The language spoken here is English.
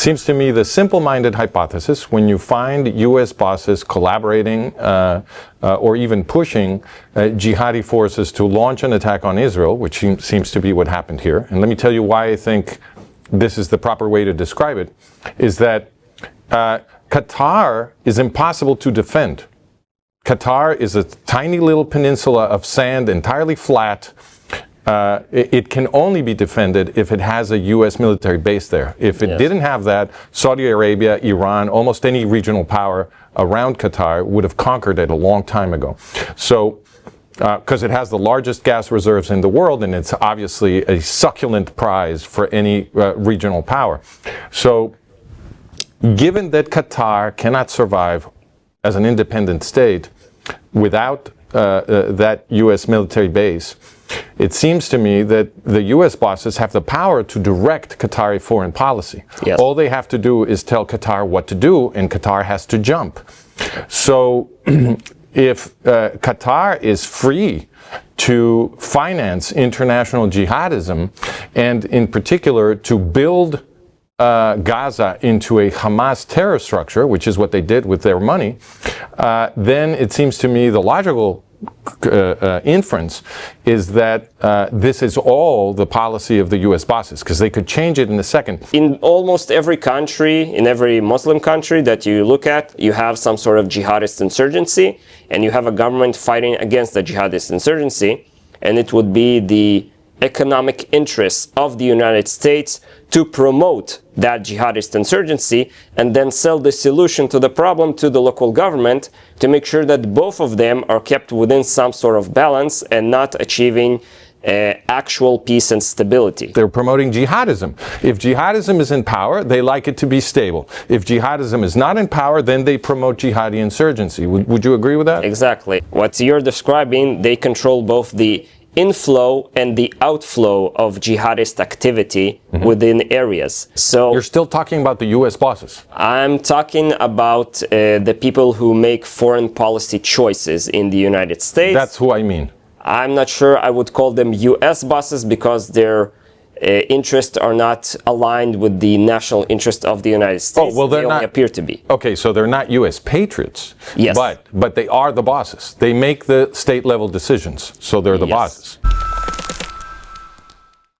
seems to me the simple-minded hypothesis, when you find U.S. bosses collaborating or even pushing jihadi forces to launch an attack on Israel, which seems to be what happened here, and let me tell you why I think this is the proper way to describe it, is that Qatar is impossible to defend. Qatar is a tiny little peninsula of sand, entirely flat. It can only be defended if it has a U.S. military base there. If it didn't have that, Saudi Arabia, Iran, almost any regional power around Qatar would have conquered it a long time ago. So, because it has the largest gas reserves in the world, and it's obviously a succulent prize for any regional power. So, given that Qatar cannot survive as an independent state without that U.S. military base, it seems to me that the U.S. bosses have the power to direct Qatari foreign policy. Yes. All they have to do is tell Qatar what to do, and Qatar has to jump. So if Qatar is free to finance international jihadism, and in particular to build Gaza into a Hamas terror structure, which is what they did with their money, then it seems to me the logical inference is that this is all the policy of the U.S. bosses, because they could change it in a second. In almost every country, in every Muslim country that you look at, you have some sort of jihadist insurgency, and you have a government fighting against the jihadist insurgency, and it would be the economic interests of the United States to promote that jihadist insurgency and then sell the solution to the problem to the local government to make sure that both of them are kept within some sort of balance and not achieving actual peace and stability. They're promoting jihadism. If jihadism is in power, they like it to be stable. If jihadism is not in power, then they promote jihadi insurgency. Would you agree with that? Exactly. What you're describing, they control both the inflow and the outflow of jihadist activity within areas. So you're still talking about the U.S. bosses. I'm talking about the people who make foreign policy choices in the United States. That's who I mean. I'm not sure I would call them U.S. bosses because their interests are not aligned with the national interest of the United States. Oh, well, they only appear to be. Okay, so they're not U.S. patriots. Yes. But they are the bosses. They make the state level decisions, so they're the bosses.